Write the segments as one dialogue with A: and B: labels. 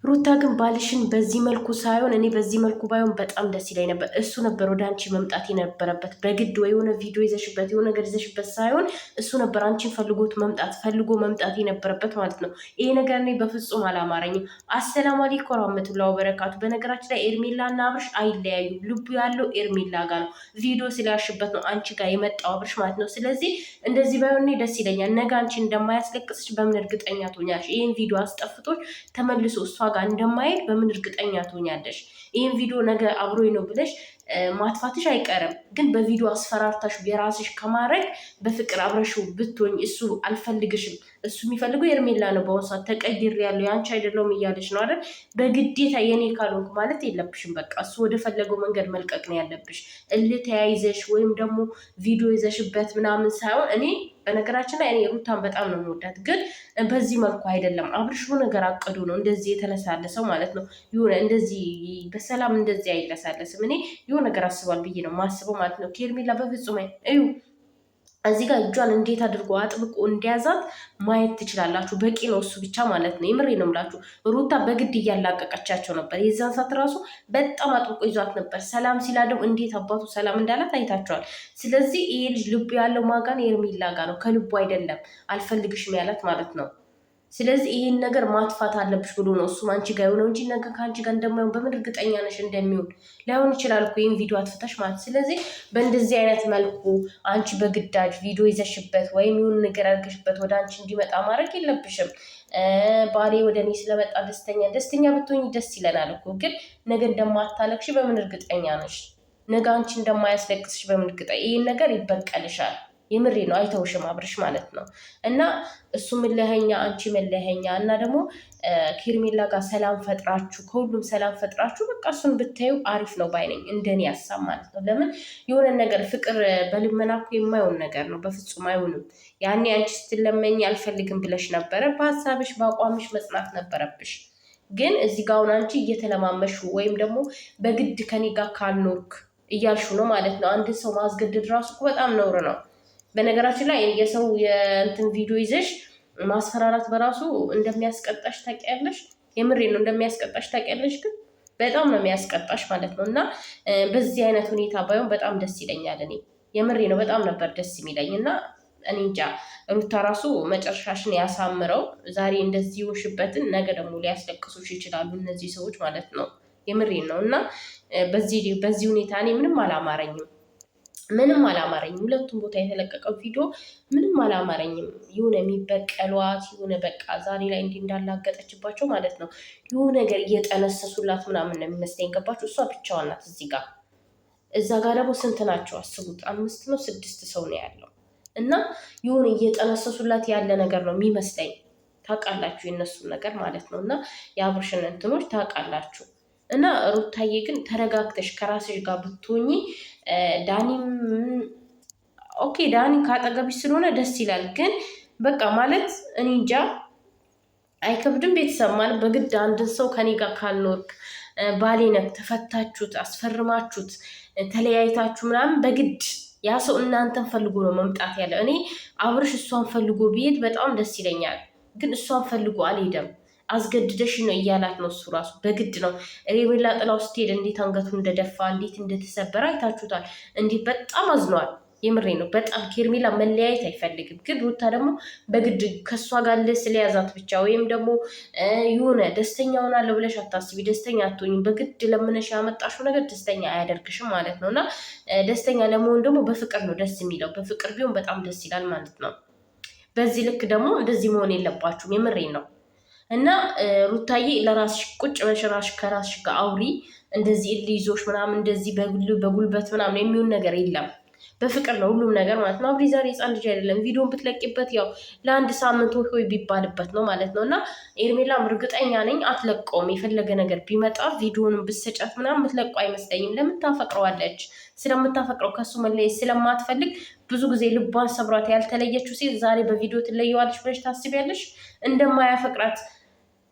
A: ሩታ ግን ባልሽን በዚህ መልኩ ሳይሆን እኔ በዚህ መልኩ ባይሆን በጣም ደስ ይለኝ ነበር። እሱ ነበር ወደ አንቺ መምጣት የነበረበት በግድ ወይ የሆነ ቪዲዮ ይዘሽበት የሆነ ነገር ይዘሽበት ሳይሆን እሱ ነበር አንቺን ፈልጎ መምጣት የነበረበት ማለት ነው። ይሄ ነገር እኔ በፍጹም አላማረኝም። አሰላሙ አለይኩም ወራህመቱላሂ ወበረካቱ። በነገራችን ላይ ኤርሜላ እና አብርሽ አይለያዩም። ልቡ ያለው ኤርሜላ ጋር ነው። ቪዲዮ ስላሽበት ነው አንቺ ጋር የመጣው አብርሽ ማለት ነው። ስለዚህ እንደዚህ ባይሆን እኔ ደስ ይለኛል። ነገ አንቺ እንደማያስለቅስሽ በምን እርግጠኛ ትሆኛለሽ? ይህን ቪዲዮ አስጠፍቶች ተመልሶ እሷ ጋር እንደማይሄድ በምን እርግጠኛ ትሆኛለሽ? ይህን ቪዲዮ ነገ አብሮኝ ነው ብለሽ ማጥፋትሽ አይቀርም። ግን በቪዲዮ አስፈራርታሽ የራስሽ ከማድረግ በፍቅር አብረሽው ብትሆኝ እሱ አልፈልግሽም፣ እሱ የሚፈልገው ኤርሜላ ነው። በአሁኑ ሰዓት ተቀይሬያለሁ ያንቺ አይደለሁም እያለች ነው አይደል? በግዴታ የኔ ካልሆንኩ ማለት የለብሽም። በቃ እሱ ወደ ፈለገው መንገድ መልቀቅ ነው ያለብሽ። እልህ ተያይዘሽ ወይም ደግሞ ቪዲዮ ይዘሽበት ምናምን ሳይሆን እኔ በነገራችን ላይ እኔ ሩታን በጣም ነው የምወዳት፣ ግን በዚህ መልኩ አይደለም። አብርሽ ነገር አቅዶ ነው እንደዚህ የተለሳለሰው ማለት ነው። የሆነ እንደዚህ በሰላም እንደዚህ አይለሳለስም። እኔ የሆነ ነገር አስቧል ብዬ ነው ማስበው ማለት ነው። ከኤርሜላ በፍጹም እዩ እዚህ ጋር እጇን እንዴት አድርጎ አጥብቆ እንዲያዛት ማየት ትችላላችሁ። በቂ ነው እሱ ብቻ ማለት ነው። የምሬ ነው የምላችሁ። ሩታ በግድ እያላቀቀቻቸው ነበር። የዛን ሰዓት ራሱ በጣም አጥብቆ ይዟት ነበር። ሰላም ሲላደው እንዴት አባቱ ሰላም እንዳላት አይታቸዋል። ስለዚህ ይሄ ልጅ ልቡ ያለው ማጋን ኤርሜላ ጋ ነው፣ ከልቡ አይደለም አልፈልግሽም ያላት ማለት ነው። ስለዚህ ይህን ነገር ማጥፋት አለብሽ ብሎ ነው እሱም አንቺ ጋር የሆነው እንጂ ነገ ከአንቺ ጋር እንደማይሆን በምን እርግጠኛ ነሽ? እንደሚሆን ላይሆን ይችላል እኮ ይህን ቪዲዮ አትፍተሽ ማለት። ስለዚህ በእንደዚህ አይነት መልኩ አንቺ በግዳጅ ቪዲዮ ይዘሽበት ወይም ይሁን ነገር አድርገሽበት ወደ አንቺ እንዲመጣ ማድረግ የለብሽም። ባሌ ወደ እኔ ስለመጣ ደስተኛ ብትሆኝ ደስ ይለናል እኮ፣ ግን ነገ እንደማታለቅሽ በምን እርግጠኛ ነሽ? ነገ አንቺ እንደማያስለቅስሽ በምን እርግጠኛ? ይህን ነገር ይበቀልሻል። የምሬ ነው። አይተውሽም አብርሽ ማለት ነው። እና እሱ መለኸኛ አንቺ መለኸኛ እና ደግሞ ከኤርሜላ ጋር ሰላም ፈጥራችሁ ከሁሉም ሰላም ፈጥራችሁ በቃ እሱን ብታዩ አሪፍ ነው ባይነኝ፣ እንደኔ ሀሳብ ማለት ነው። ለምን የሆነ ነገር ፍቅር በልመና እኮ የማይሆን ነገር ነው፣ በፍጹም አይሆንም። ያኔ አንቺ ስትለመኝ አልፈልግም ብለሽ ነበረ። በሀሳብሽ በአቋምሽ መጽናት ነበረብሽ። ግን እዚህ ጋር አሁን አንቺ እየተለማመሹ ወይም ደግሞ በግድ ከኔ ጋር ካልኖርክ እያልሹ ነው ማለት ነው። አንድ ሰው ማስገደድ ራሱ እኮ በጣም ነውር ነው። በነገራችን ላይ የሰው የእንትን ቪዲዮ ይዘሽ ማስፈራራት በራሱ እንደሚያስቀጣሽ ታውቂያለሽ። የምሬ ነው፣ እንደሚያስቀጣሽ ታውቂያለሽ። ግን በጣም ነው የሚያስቀጣሽ ማለት ነው። እና በዚህ አይነት ሁኔታ ባይሆን በጣም ደስ ይለኛል። እኔ የምሬ ነው፣ በጣም ነበር ደስ የሚለኝ። እና እኔ እንጃ ሩታ ራሱ መጨረሻሽን ያሳምረው። ዛሬ እንደዚህ ውሽበትን ነገ ደግሞ ሊያስለቅሱሽ ይችላሉ እነዚህ ሰዎች ማለት ነው። የምሬ ነው። እና በዚህ ሁኔታ እኔ ምንም አላማረኝም። ሁለቱም ቦታ የተለቀቀው ቪዲዮ ምንም አላማረኝም። የሆነ የሚበቀሏት የሆነ በቃ ዛሬ ላይ እንዲህ እንዳላገጠችባቸው ማለት ነው። የሆነ ነገር እየጠነሰሱላት ምናምን ነው የሚመስለኝ። ገባችሁ? እሷ ብቻዋን ናት እዚህ ጋር። እዛ ጋር ደግሞ ስንት ናቸው አስቡት? 5 ነው 6 ሰው ነው ያለው። እና የሆነ እየጠነሰሱላት ያለ ነገር ነው የሚመስለኝ። ታውቃላችሁ የእነሱን ነገር ማለት ነው። እና የአብርሽን እንትኖች ታውቃላችሁ። እና ሩታዬ ግን ተረጋግተሽ ከራስሽ ጋር ብትሆኚ ዳኒም ኦኬ፣ ዳኒ ካጠገብሽ ስለሆነ ደስ ይላል። ግን በቃ ማለት እኔ እንጃ አይከብድም? ቤተሰብ ማለት በግድ አንድን ሰው ከኔ ጋር ካልኖርክ ባሌ ነህ ተፈታችሁት፣ አስፈርማችሁት፣ ተለያይታችሁ ምናምን በግድ ያ ሰው እናንተን ፈልጎ ነው መምጣት ያለ። እኔ አብርሽ እሷን ፈልጎ ቢሄድ በጣም ደስ ይለኛል። ግን እሷን ፈልጎ አልሄደም። አስገድደሽ ነው እያላት ነው እሱ ራሱ በግድ ነው። ኤርሜላ ጥላው ስትሄድ እንዴት አንገቱ እንደደፋ እንዴት እንደተሰበረ አይታችሁታል። እንዴት በጣም አዝኗል። የምሬ ነው። በጣም ከኤርሜላ መለያየት አይፈልግም። ግን ሩታ ደግሞ በግድ ከእሷ ጋር ስለያዛት ብቻ ወይም ደግሞ የሆነ ደስተኛ ሆናለሁ ብለሽ አታስቢ። ደስተኛ አትሆኝም። በግድ ለምነሽ ያመጣሽው ነገር ደስተኛ አያደርግሽም ማለት ነው። እና ደስተኛ ለመሆን ደግሞ በፍቅር ነው ደስ የሚለው። በፍቅር ቢሆን በጣም ደስ ይላል ማለት ነው። በዚህ ልክ ደግሞ እንደዚህ መሆን የለባችሁም። የምሬ ነው። እና ሩታዬ ለራስሽ ቁጭ በሽ ራስሽ ከራስሽ ጋር አውሪ። እንደዚህ ይዞሽ ምናምን እንደዚህ በጉልበት ምናምን የሚሆን ነገር የለም። በፍቅር ነው ሁሉም ነገር ማለት ነው። አብሪ ዛሬ ህፃን ልጅ አይደለም። ቪዲዮን ብትለቂበት ያው ለአንድ ሳምንት ሆይ ቢባልበት ነው ማለት ነው። እና ኤርሜላም እርግጠኛ ነኝ አትለቀውም። የፈለገ ነገር ቢመጣ ቪዲዮንም ብትሰጫት ምናምን የምትለቀው አይመስለኝም። ለምን ታፈቅረዋለች። ስለምታፈቅረው ከሱ መለየት ስለማትፈልግ ብዙ ጊዜ ልቧን ሰብሯት ያልተለየችው ሴት ዛሬ በቪዲዮ ትለየዋለች ብለሽ ታስቢያለሽ? እንደማያፈቅራት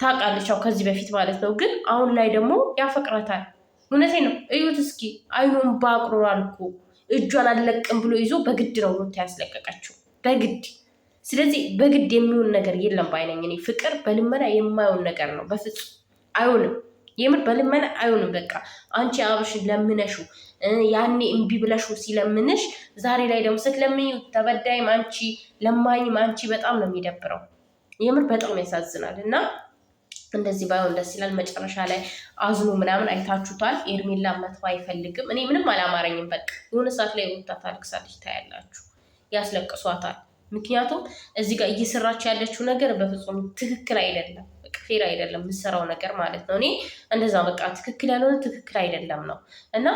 A: ታውቃለች ያው ከዚህ በፊት ማለት ነው። ግን አሁን ላይ ደግሞ ያፈቅራታል። እውነቴ ነው። እዩት እስኪ አይኑን ባቅሮራል እኮ እጇን አልለቅም ብሎ ይዞ በግድ ነው ሩታ ያስለቀቀችው በግድ። ስለዚህ በግድ የሚሆን ነገር የለም ባይነኝ እኔ። ፍቅር በልመና የማይሆን ነገር ነው በፍጹም አይሆንም። የምር በልመና አይሆንም። በቃ አንቺ አብርሽን ለምነሹ ያኔ እምቢ ብለሹ ሲለምንሽ፣ ዛሬ ላይ ደግሞ ስትለምኝ ተበዳይም አንቺ ለማኝም አንቺ በጣም ነው የሚደብረው። የምር በጣም ያሳዝናል። እና እንደዚህ ባይሆን ደስ ይላል። መጨረሻ ላይ አዝኖ ምናምን አይታችሁታል። ኤርሜላ መጥፋ አይፈልግም። እኔ ምንም አላማረኝም። በቃ የሆነ ሰዓት ላይ ወጣ ታልቅሳለች፣ ታያላችሁ፣ ያስለቅሷታል። ምክንያቱም እዚህ ጋር እየሰራች ያለችው ነገር በፍጹም ትክክል አይደለም። ፌር አይደለም የምሰራው ነገር ማለት ነው። እኔ እንደዛ በቃ ትክክል ያልሆነ ትክክል አይደለም ነው እና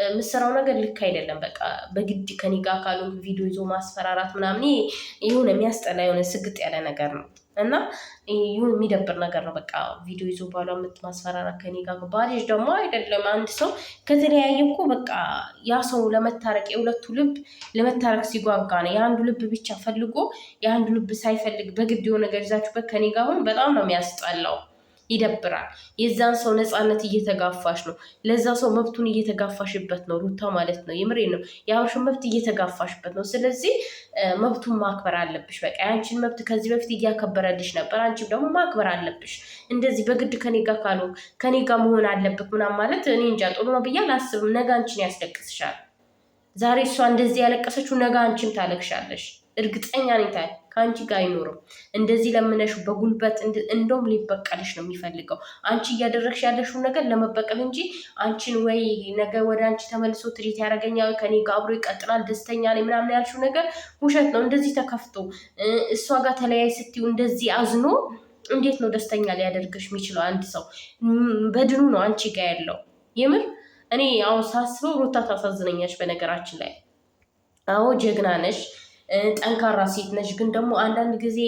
A: የምሰራው ነገር ልክ አይደለም። በቃ በግድ ከኔ ጋር ካሉ ቪዲዮ ይዞ ማስፈራራት ምናምን የሆነ የሚያስጠላ የሆነ ስግጥ ያለ ነገር ነው እና ይሁን የሚደብር ነገር ነው። በቃ ቪዲዮ ይዞ ባሏ የምትማስፈራራት ከኔ ጋር ባልሽ ደግሞ አይደለም። አንድ ሰው ከተለያየ እኮ በቃ ያ ሰው ለመታረቅ የሁለቱ ልብ ለመታረቅ ሲጓጋ ነው። የአንዱ ልብ ብቻ ፈልጎ የአንዱ ልብ ሳይፈልግ በግድ የሆነ ነገር ይዛችሁበት ከኔ ጋር አሁን በጣም ነው የሚያስጠላው። ይደብራል። የዛን ሰው ነፃነት እየተጋፋሽ ነው። ለዛ ሰው መብቱን እየተጋፋሽበት ነው ሩታ ማለት ነው። የምሬ ነው። የአብርሽን መብት እየተጋፋሽበት ነው። ስለዚህ መብቱን ማክበር አለብሽ። በቃ ያንቺን መብት ከዚህ በፊት እያከበረልሽ ነበር። አንቺም ደግሞ ማክበር አለብሽ። እንደዚህ በግድ ከኔ ጋር ካሉ ከኔ ጋር መሆን አለብክ ምናምን ማለት እኔ እንጃ ጥሩ ነው ብዬ አላስብም። ነገ አንቺን ያስለቅስሻል። ዛሬ እሷ እንደዚህ ያለቀሰችው ነገ አንቺም ታለቅሻለሽ። እርግጠኛ ነኝ ከአንቺ ጋር አይኖርም። እንደዚህ ለምነሹ በጉልበት እንደውም ሊበቀልሽ ነው የሚፈልገው። አንቺ እያደረግሽ ያለሽውን ነገር ለመበቀል እንጂ አንቺን ወይ ነገ ወደ አንቺ ተመልሶ ትሪት ያደረገኛል ከኔ ጋር አብሮ ይቀጥላል ደስተኛ ነኝ ምናምን ያልሽው ነገር ውሸት ነው። እንደዚህ ተከፍቶ እሷ ጋር ተለያይ ስትዩ እንደዚህ አዝኖ እንዴት ነው ደስተኛ ሊያደርግሽ የሚችለው? አንድ ሰው በድኑ ነው አንቺ ጋር ያለው። የምር እኔ አሁን ሳስበው ሩታ ታሳዝነኛች። በነገራችን ላይ አዎ ጀግና ነሽ፣ ጠንካራ ሴት ነች። ግን ደግሞ አንዳንድ ጊዜ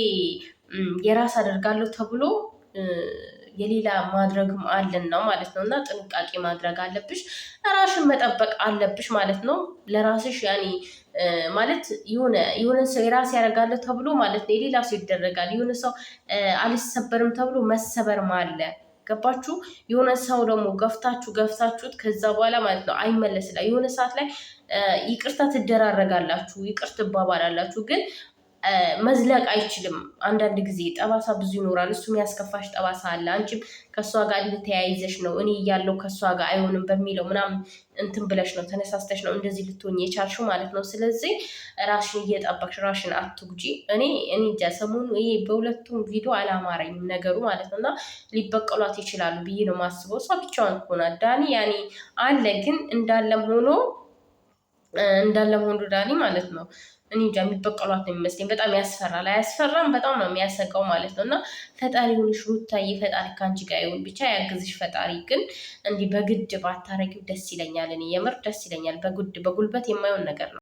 A: የራስ አደርጋለሁ ተብሎ የሌላ ማድረግም አለን ነው ማለት ነው። እና ጥንቃቄ ማድረግ አለብሽ፣ ራሽን መጠበቅ አለብሽ ማለት ነው። ለራስሽ ያኔ ማለት የሆነ ሰው የራስ ያደርጋለሁ ተብሎ ማለት ነው የሌላ ሰው ይደረጋል። የሆነ ሰው አልሰበርም ተብሎ መሰበርም አለ። ገባችሁ? የሆነ ሰው ደግሞ ገፍታችሁት ከዛ በኋላ ማለት ነው አይመለስላ። የሆነ ሰዓት ላይ ይቅርታ ትደራረጋላችሁ፣ ይቅር ትባባላላችሁ፣ ግን መዝለቅ አይችልም። አንዳንድ ጊዜ ጠባሳ ብዙ ይኖራል። እሱ የሚያስከፋሽ ጠባሳ አለ። አንቺም ከእሷ ጋር ልተያይዘሽ ነው እኔ እያለው ከእሷ ጋር አይሆንም በሚለው ምናምን እንትን ብለሽ ነው ተነሳስተሽ ነው እንደዚህ ልትሆኝ የቻልሽው ማለት ነው። ስለዚህ ራሽን እየጠበቅሽ ራሽን አትጉጂ። እኔ እንጃ ሰሞኑ ይሄ በሁለቱም ቪዲዮ አላማረኝም ነገሩ ማለት ነው እና ሊበቀሏት ይችላሉ ብዬ ነው ማስበው። እሷ ብቻዋን ሆና ዳኒ ያኔ አለ ግን እንዳለም ሆኖ ዳኒ ማለት ነው እኔ እንጃ የሚበቀሏት ነው የሚመስለኝ። በጣም ያስፈራል። አያስፈራም? በጣም ነው የሚያሰጋው ማለት ነው። እና ፈጣሪ ሁንሽ ሩታዬ፣ ፈጣሪ ከአንቺ ጋር ይሁን፣ ብቻ ያግዝሽ ፈጣሪ። ግን እንዲህ በግድ ባታረጊው ደስ ይለኛል። እኔ የምር ደስ ይለኛል። በጉልበት የማይሆን ነገር ነው።